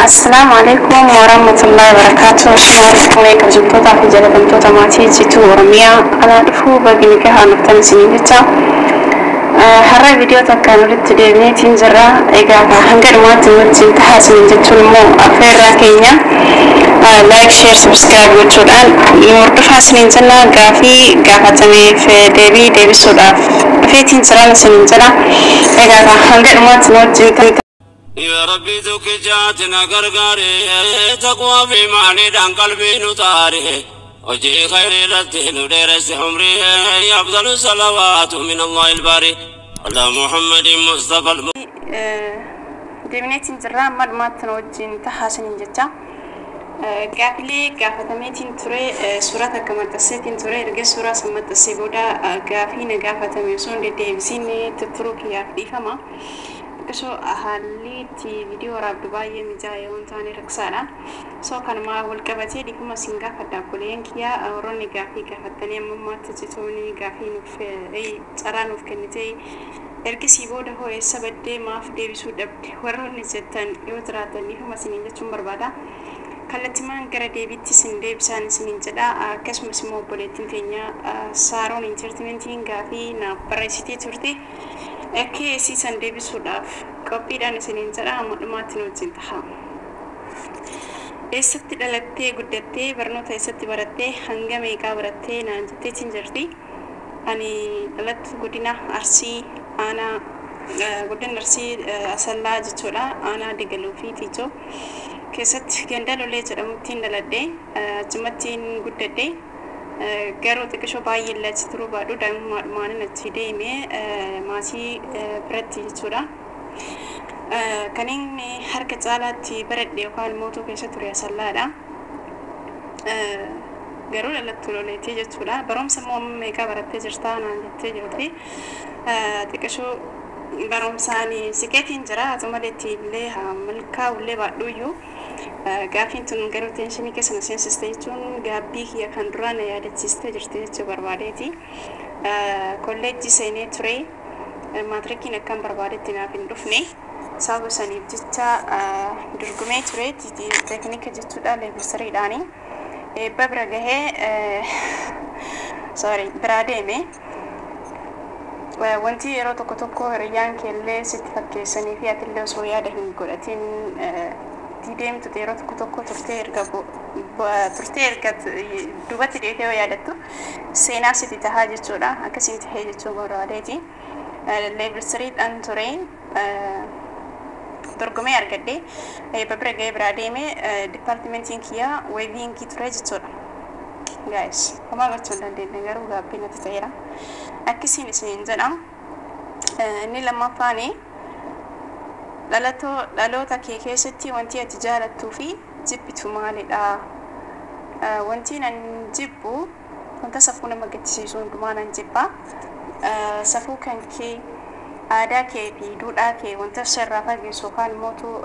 السلام عليكم ورحمة الله وبركاته. شكرا لكم جبتوتا في جلد انتوتا ماتي جيتو ورميا أنا أدفو باقي نكاها نفتن سنين جتا حرى فيديو تاكا نريد تديرني تنجرى إيقاكا هنجر ما تنوتين تحاسن جتو المو أفير راكينيا لايك شير سبسكرايب وتشودان يمرتو حاسنين جنا قافتني في ديبي سودا في تنجرى سنين جنا إيقاكا هنجر ما تنوتين يا ربي ذوك جاتنا غرغاري تقوى في معني دان قلبي نطاري وجي خير رتين ودرس عمري يا أفضل الصلوات من الله الباري على محمد مصطفى دمنتين جرا ما تنوجين تحاسن جتا قابلي قافتميتين تري سورة كما تسيتين تري رجع سورة سمت تسيبودا قافين قافتميسون ديبسيني تتروك يا فيفما كشو أهالي تي فيديو راب دبي مجاي وانتاني ركسانا سو كان ما والكبتي دي كما سينغا فدا كولين كيا أوروني غافي كفتني مما تجتوني غافي نوف أي ترى نوف كنتي إركسي بوده هو السبب ما في دي بسود وروني جتان يوتراتني هم سنين جتون بربادا كالتمان كردي بيتي سندي بسان سنين جدا كسم سمو بوليتين فينيا سارون انترتينمنتين غافي نا بريسيتي تورتي أكيد سيسان دي بسوداف كوبي دان سنين جدا مدماتين وجنتها إستي دلتي قدتي برنوتا إستي برتي هنگامي كابرتي نانجتي تنجرتي أني دلت قدنا أرسي أنا قدنا أرسي أسلا جتولا أنا دقلو في تيجو كيست كندلو ليجر أمتين دلدي جمتين قدتي garuu xiqqoo baay'ee lachi turuu baadhu daa'imman natti deeme maatii biratti jechuudha. Kan inni harka caalaatti baradhe yookaan mootuu keessa ture asallaadha. Garuu dhalatti loleetii jechuudha. Barumsa immoo meeqa barattee jirtaa naan jettee jirti. Xiqqoo barumsaan siqeetiin jira. Atuma deetti illee milkaa'u illee baadhuyyuu. Gaafin tun garuu tenshini keessa na seensiste jechuun gaabbii kiyya kan duraan na yaadachiiste jirti jechuu barbaadeeti. Kolleejjii seenee ture maatirikiin akkan barbaadetti naaf hin dhufne sababa saniif jecha dorgomee ture teeknika jechuudha leebisariidhaani. Eebba bira gahee biraa deeme. Wanti yeroo tokko tokko hiriyyaan keellee sitti fakkeessanii fi atillee osoo yaada hin godhatiin deemtu yeroo tokko turtee erga duubatti deetee yoo yaadattu seenaa sitti tahaa jechuudha. Akkasiin tahee jechuu barbaadeeti. Leebisariidhaan tureen dorgomee argadde bira gahee biraa deeme dipaartimentiin kiyyaa weebiingii ture jechuudha. Guys, homaa gochuu hin dandeenye garuu gaabbii natti ta'eera. Akkasiin isiniin jedha. Inni lammaffaani dhaloota kee keessatti wanti ati jaalattuu fi jibbitu maalidha? Wanti nan jibbu wanta safuu nama gaddisiisu hundumaa nan jibba. Safuu kan kee aadaa kee fi duudhaa kee wanta sirraa fageessu yookaan mootuu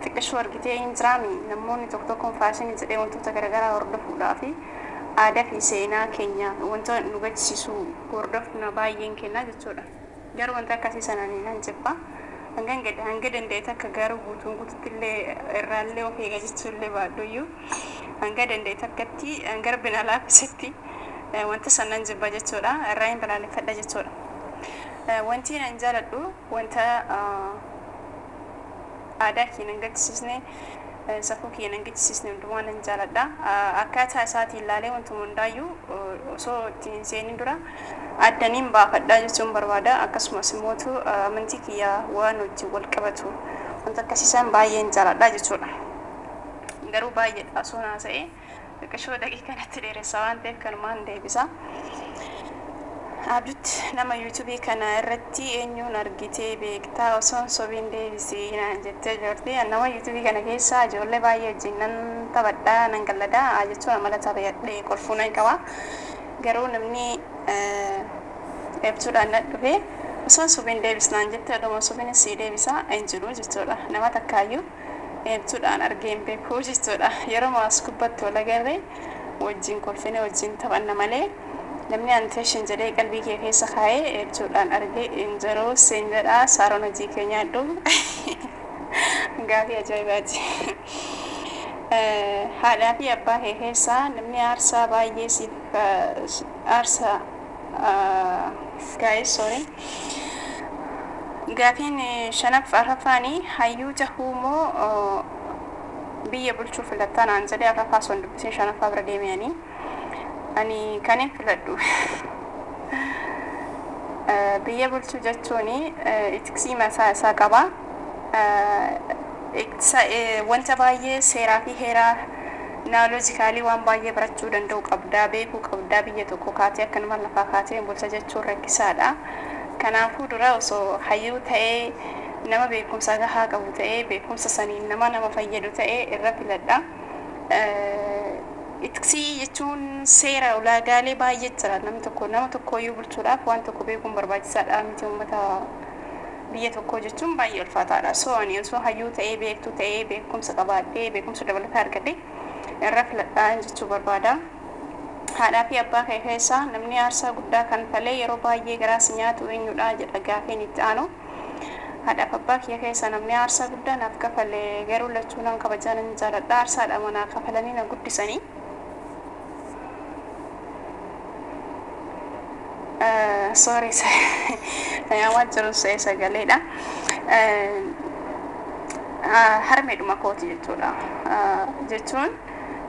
xiqqoo argitee hin jiraami. Namoonni tokko tokkoon faashinii jedhee wantoota garaagaraa hordofuudhaa fi aadaa fi seenaa keenya wanta nu gaddisiisu hordofna baay'een kenna jechuudha. Garuu wanta akkasii sanaan nan jibba. Hanga danda'e takka garuu guutuutti illee irraallee of eega jechuullee baadhuyyuu hanga danda'e takkatti garbina laafisitti wanta sanaan jibba jechuudha. Irraa hin balaaleffadha jechuudha. Wanti nan jaaladhu wanta aadaa keenan gaddisiisne safuu keenan gaddisiisne hundumaa nan jaaladha. Akkaataa isaatiin ilaalee wantuma hundaayyuu osoo ittiin seenin dura addaniin baafadhaa jechuun barbaada. Akkasumas immoo amantii kiyyaa waan wajjin wal qabatu wanta akkasiisan baay'een jaaladha jechuudha. Garuu baay'eedha osoo naasa'ee xiqqoo daqiiqaa natti dheeressa waan ta'eef kanumaan deebisa. Abduutti nama yuutuubii kana irratti eenyuun argitee beektaa osoo sobiin deebisii naan jettee jirti. Nama yuutuubii kana keessa ijoollee baay'ee wajjin nan taphadhaa nan galladaa jechuun amala taphadhee kolfuu nan qaba. Garuu namni eebtuudhaan na dhufee osoo sobiin deebisnaan jettee aduma sobiin sii deebisaa hin jiru jechuudha. Nama takkaayyuu eebtuudhaan argeen beekuu jechuudha. Yeroo maas kubbatti wal agarree wajjin kolfine wajjin taphanna malee namni anteeshin jedhee qalbii kee keessa kaa'ee eebtuudhaan argee hin jiru seen jedhaa saaroon hojii keenyaa iddoo Gaafii ajaa'ibaati. Haadhaa fi abbaa kee keessaa namni aarsaa baay'ee siif aarsaa guys sorry. Gaafiin shanaffaa araffaanii hayyuu tahuu moo biyya bulchuu filattaa naan jedhee araffaa son dubbisee shanaffaa bira deemanii ani kanin filadhu. Biyya bulchuu jechuun itiksii mataa isaa qaba. Wanta baay'ee seeraa fi heeraa naaloojikaalii waan baay'ee barachuu danda'u qabdaa, beekuu qabdaa. Biyya tokko kaatee akkanuma lafaa kaatee bulcha jechuun rakkisaadha. Kanaafuu dura osoo hayyuu ta'ee nama beekumsa gahaa qabu ta'ee beekumsa saniin nama fayyadu ta'ee irra filadha. Itiksii jechuun seera ulaagaalee baay'ee jira. Nama tokkoyyuu bulchuudhaaf waan tokko beekuun barbaachisaadha. Miti uummata biyya tokko jechuun baay'ee ulfaataadha. So ani osoo hayyuu ta'ee beektuu ta'ee beekumsa qabaadhee beekumsa dabalataa argadhee irra filadhaa jechuu barbaada. Haadhaa fi abbaa kee keessaa namni aarsaa guddaa kan falee yeroo baay'ee garaas nyaatu eenyudha jedha gaafiin itti aanu. Haadhaa fi abbaa kee keessaa namni aarsaa guddaa naaf kafalee garuu lachuu nan kabajaa nan jaaladha. Aarsaadha manaa kafalanii na guddisanii. Sorry saya wajarun saya sagaleedha. Harmeedhuma kooti jechuudha. Jechuun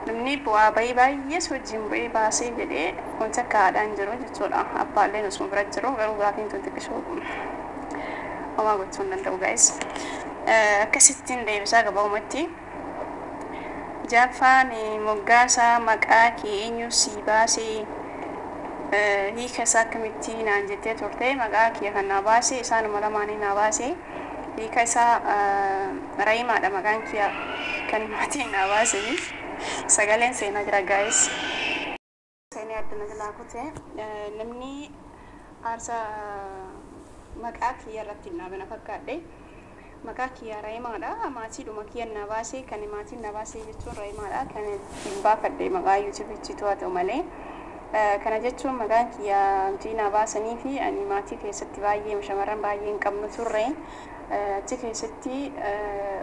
namni bu'aa bahii baay'ee wajjin bu'ee baasee jedhee wanti akka haadhaan jiru jechuudha. Abbaalleen osuma bira jiru garuu gaafiin tun xiqqishuu homaa gochuu hin danda'u guys. Akkasittiin deebisaa gabaabumatti. Jaaffaan moggaasaa maqaa kee eenyu sii baasee hiika isaa akkamitti naan jettee turte. Maqaa kee kan naa baasee isaanuma lamaanii naa baasee hiika isaa Raayimaadha maqaan kee kan maatiin naa baasee. Sagaleen seenaa jira guys. Seenaa addana jalaa kutee namni aarsaa maqaa kee irratti naabana fakkaadhe. Maqaa kee Raayimaadha. Maatiidhuma kee naa baasee kan maatiin naa baasee jechuun Raayimaadha. Kan ittiin baafadhe maqaa yuutuubiitti haa ta'u malee. Kana jechuun maqaan kiyyaa jiinaa baasanii fi ani maatii keessatti baay'ee shamarran baay'ee hin qabnu turre. Achi keessatti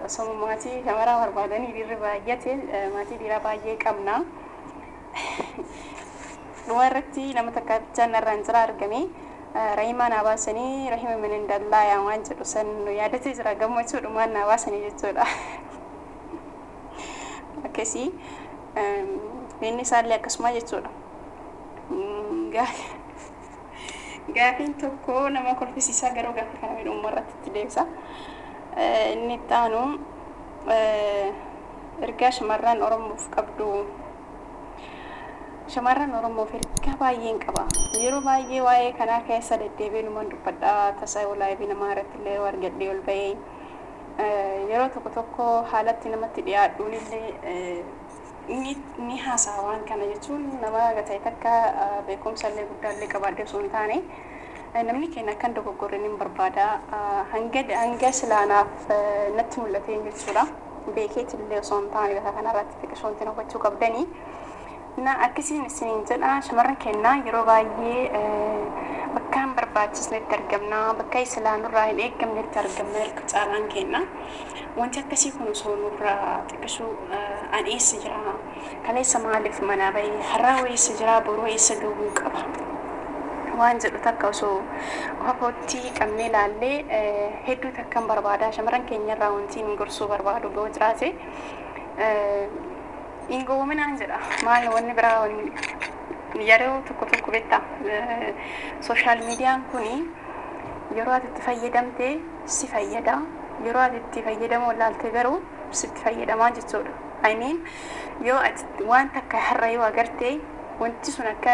osoo maatii shamaraa barbaadanii dhiirri baay'ate maatii dhiiraa baay'ee qabna. Dhuma irratti nama takka bichaan irraan jira argame. Raayimaa naa baasanii Rahima minin dallaa waan jedhu san yaadatee jira gammachuudhumaan naa baasanii jechuudha. Akkasii inni isaallee akkasuma jechuudha. Gaafiin tokko nama kolfisiisaa garuu gaafii kana miidhummaa irratti itti deebisa. Inni itti aanu ergaa shamarran Oromoof qabdu. Shamarran Oromoof ergaa baay'een qaba. Yeroo baay'ee waa'ee kanaa keessa deddeebiin uuman dubbadhaa tasaa olaaybii namaa irratti illee argadhee ol bahee yeroo tokko haalatti namatti dhiyaadhuun illee ni haasaa waan kana jechuun nama gatee takka beekumsa illee guddaa illee qabaadhee osoo hin taane namni keenya akkan dogoggorre ni barbaada. Hanga silaanaaf natti mul'ate jechuudha. Beekeet illee osoo hin taane bakka kanarratti xiqqisoo hin hubachuu qabdanii. Na akkasiin isiniin jedha shamarran keenya yeroo baay'ee bakka hin barbaachisnetti argamna. Bakka silaanurraa hin eeggamnetti argamna erga caalaan keenya. Wanti akkasii kun osoo nurraa xiqqisuu ani eessa jira? Kaleessa maaliif manaa bahee har'a eessa jira? Boruu eessa gahuu qaba? Waan jedhu takka osoo hafootti qabnee ilaallee hedduu takkan barbaada. Shamarran keenya irraa wanti hin gorsuu barbaadu ga'u jiraate hin gowwoominaan jedha. Maal wanni biraa wanni yeroo tokko beektaa sooshaal miidiyaan kuni yeroo ati itti fayyadamtee si fayyada. Yeroo ati itti fayyadamu ilaalte garuu sitti fayyadamaa jechuudha. I mean yoo ati waan takka har'a yoo agartee wanti sun akka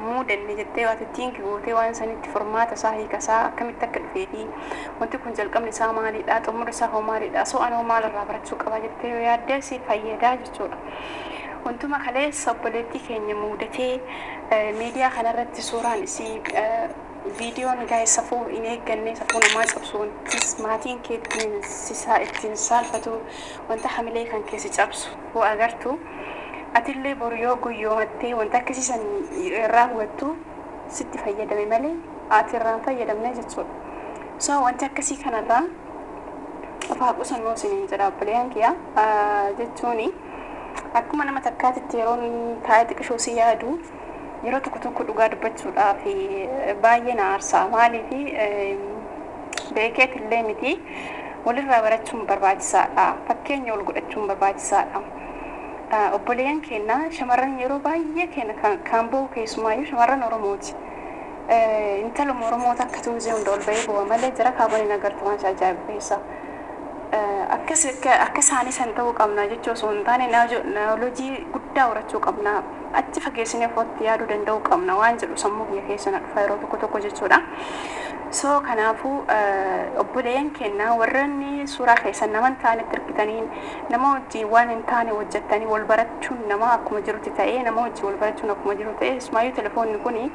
muudanne jettee waan ittiin gootee waan sanitti formaata isaa hiikasaa akkamitti akka dhufee fi wanti kun jalqabni isaa maalidha xumurri isaa hoo maalidha soo anoo maalirraa barachuu qaba jettee yoo yaaddee si fayyadaa jechuudha. Wantuma kaleessa obboleettii keenya muudatee miidiyaa kanarratti suuraan isii viidiyoon gaa'e safuu hin eegganne safuu namaa cabsu wanti maatiin kee ittiin saalfatu wanta hamilee kan keessa cabsu hoo agartu. Atillee boru yoo guyyoomattee wanta akkasiisan irraa hubattu sitti fayyadame malee ati irraan fayyadamne jechuudha. So wanti akkasii kanarraa afaa qusannoo isiniin jedha obboleeyyan kiyya jechuuni akkuma nama takkaatitti yeroon taa'ee xiqqishoo si yaadu yeroo tokko tokko dhugaa dubbachuudhaaf baay'ee na aarsaa maaliif beekeet illee miti walirraa barachuun barbaachisaadha fakkeenya wal godhachuun barbaachisaadha obboleeyyan keenya shamarran yeroo baay'ee keenya kan ba'u keessumaayyuu shamarran Oromooti intala Oromoota akka tuuzee hunda ol bahee bu'a malee jira kaabanii nagartu waan ajaa'ibeessa akka isaanii san ta'uu qabna jechuu osoo hin taane naawolojii guddaa horachuu qabna achi fageessinee footti yaaduu danda'uu qabna waan jedhu sammuu biyya keessa na dhufa yeroo tokko tokko jechuudha. So kanaafuu obboleeyyan keenya warreen suuraa keessan nama hin taanetti hirkitanii nama wajjin waan hin taane hojjettanii wal barachuun nama akkuma jirutti ta'ee nama wajjin wal barachuun akkuma jiru ta'ee ismaayyuu telefoonni kuni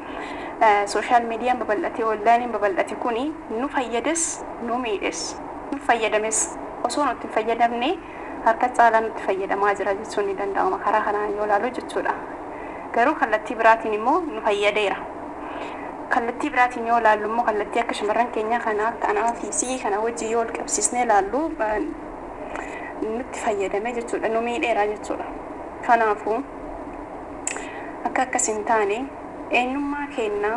sooshaal miidiyaan babal'atee onlaayiniin babal'ate kuni nu fayyades nu miidhes nu fayyadames osoo nutti fayyadamne harka caalaa nutti fayyadamaa jira jechuun ni danda'ama karaa kanaan yoo ilaalu jechuudha. Garuu kallattii biraatiin immoo nu fayyadeera. Kallattii biraatiin yoo ilaallu immoo kallattii akka shamarran keenya kanaa fi sii kana wajjin yoo qabsiisnee ilaallu nutti fayyadame jechuudha nu miidheera jechuudha. Kanaafuu akka akkas hin taane eenyummaa keenya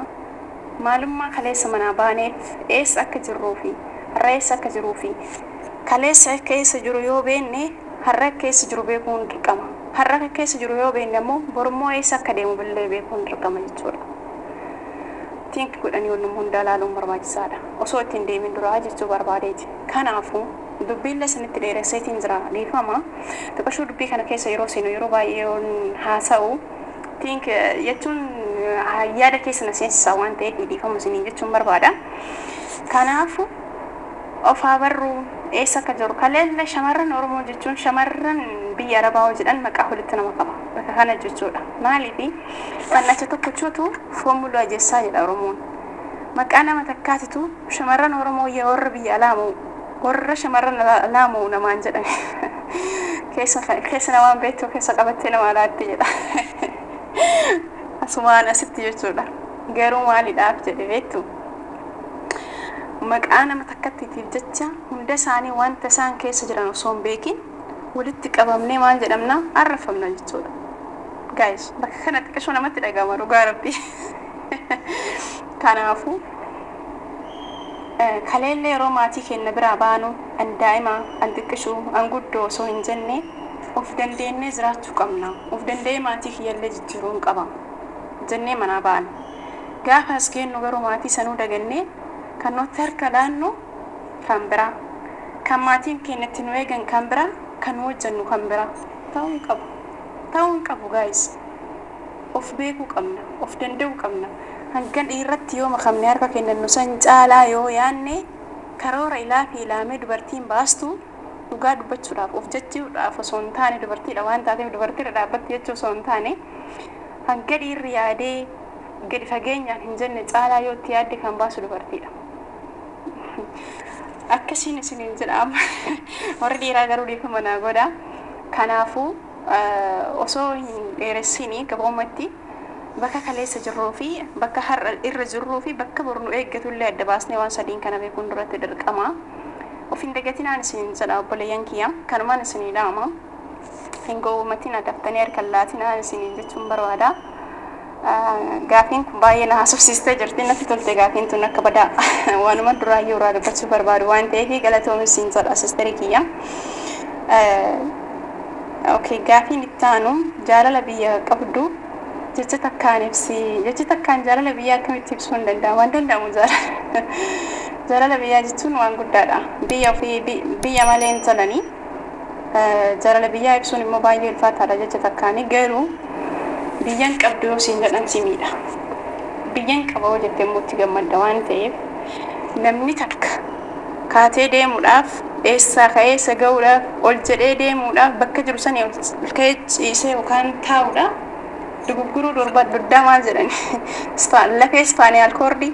maalummaa kaleessa manaa baaneef eessa akka jirruu fi har'a eessa akka jiruu fi kaleessa keessa jiru yoo beenne har'a keessa jiru beekuun dirqama. Har'a keessa jiru yoo beenne immoo borummoo eessa akka deemu billee beekuun dirqama jechuudha. Tiinki godhanii wal hunda ilaaluun barbaachisaadha. Osoo ittiin deemin duraa jechuu barbaadeeti. Kanaafuu dubbiin isinitti dheeresseetiin jira dhiifama. Xiqqashuu dubbii kana keessa yeroo seenu yeroo baay'ee haasa'u tiinki jechuun yaada keessa na seensisaa waan ta'eef dhiifama isiniin jechuun barbaada. Kanaafuu of haa barruu eessa akka jiru kaleessa shamarran Oromoo jechuun shamarran biyya Arabaa jedhan maqaa walitti nama qaba. Bakka kana jechuudha. Maaliif fannacha tokkochootu foomulaa jessaa jedha Oromoon. Maqaa nama takkaatitu shamarran Oromoo warra biyya alaamu warra shamarran alaamu namaan jedhan. Keessa namaan beektu keessa qabattee nama alaatti jedha. Asumaan asitti jechuudha. Garuu maalidhaaf jedhe beektu? Maqaa nama takkattiitiif jecha hunda isaanii wanta isaan keessa jiran osoo hin beekin walitti qabamnee maal jedhamna arrafamna jechuudha. Guys, bakka kanatti xiqqashoo namatti dhagahama dhugaa rabbii. Kanaafuu kaleellee yeroo maatii keenya biraa baanu an daa'ima an xiqqashuu an guddoo osoo hin jenne of dandeenyee jiraachuu qabna. Of dandeenyee maatii kiyyallee jijjiiruu hin qabna jennee manaa baana. Gaafa as geennu garuu maatii sanuu dagannee kan nuti harka laannu kan biraa kan maatiin keenyatti nu eegan kan biraa kan hojjennu kan biraa ta'uu hin qabu guys. Of beekuu qabna of danda'uu qabna hangan dhiirratti yoo makamne harka keenya nu san caalaa yoo yaanne karoora ilaa fi ilaamee dubartiin baastu dhugaa dubbachuudhaaf of jechuudhaaf osoo hin taane dubartiidha waan taateef dubartiidha dhaabbatti jechuu osoo hin taane hanga dhiirri yaadee gadi fageenyaan hin jenne caalaa yoo itti yaadde kan baasu dubartiidha. Akkasiin isiniin jedhama warri dhiiraa garuu dhiifama naa godha. Kanaafuu osoo hin dheeressini gabaabumatti bakka kaleessa jirruu fi bakka har'a irra jirruu fi bakka boru nu eeggatullee adda baasnee waan sadiin kana beekuun duratti dirqama. Of hin dagatinaan isiniin jedha obboleeyyan kiyya kanumaan isinii dhaama. Hin gowwommatiin addaftanii harkaan laatinaan isiniin jechuun barbaada. Gaafiin kun baay'ee na haasofsiistee jirti natti tolte gaafiin tun akka badaa waanuma duraayyuu irraa dubbachuu barbaadu waan ta'eef galatoomis siin jedha sisterii kiyya. Okay, gaafiin itti aanu jaalala biyya qabdu jecha takkaan ibsi jecha takkaan jaalala biyya akkamitti ibsuu hin danda'amu waan danda'amu jaalala biyyaa jechuun waan guddaadha. Biyya ofii biyya malee hin tolanii jaalala biyyaa ibsuun immoo baay'ee ulfaataadha jecha takkaanii garuu biyyan qabdu yoo siin jedhan si miidha. Biyyan qaba yoo jettee immoo itti gammadda waan ta'eef namni takka kaatee deemuudhaaf eessaa ka'ee isa ga'uudhaaf ol jedhee deemuudhaaf bakka jiru sanii ol ka'ee ciisee yookaan taa'uudhaaf dugugguruu doddaa maal jedhani lafee ispaaniyaal koordii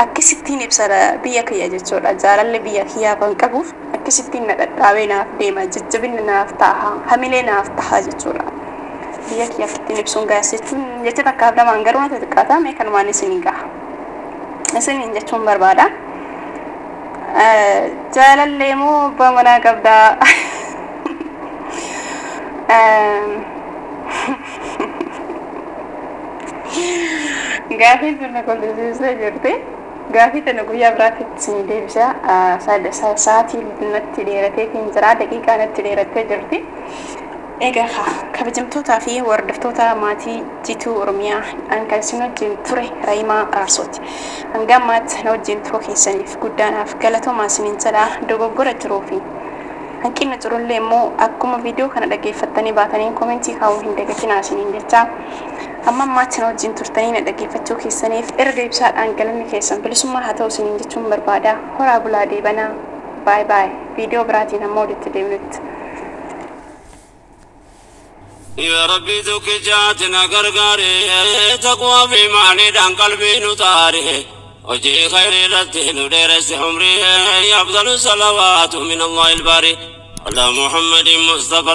akkasittiin ibsa biyya kiyya jechuudha. Jaalalli biyya kiyyaa kan qabuuf akkasittiin na dhadhaabee naaf deema jajjabinni naaf ta'a hamilee naaf ta'a jechuudha. Biyya kiyya ittiin ibsuun gaas jechuun jecha takkaaf lamaan garuu natti xiqqaata mee kanumaan isinii gaha. Isiniin jechuun barbaada. جال الليمو بمنا قبدا قافي تنقول لزيزة جرتي قافي تنقول يا براتي تسيدي بشا ساعتي نتديرتي كنزرا دقيقة نتديرتي جرتي إيجا خا كبجمتوتا في وردفتوتا ماتي جيتو أرميا أنك سنو جنتوري رايما أرسوت أنجامات نو جنتروكي سنيف قدانا فكالتو ما سنين سلا دوغو غورة تروفي hanqinni turullee immoo akkuma viidiyoo kana dhaggeeffattanii baatanii komentii kaa'uu hin dagatinaa isiniin jecha amma ammaatti na wajjin turtanii na dhaggeeffachuu keessaniif erga ibsaadhaan galanni keessan bilisummaa haa ta'u isiniin jechuun barbaada. Horaa bulaa deebanaa. Baay baay. Viidiyoo biraatiin ammoo walitti deebinutti. يا ربي ذوك جاتنا غرغاري تقوى في معني دان قلبي نطاري وجي خير رتين درس عمري أفضل الصلوات من الله الباري على محمد مصطفى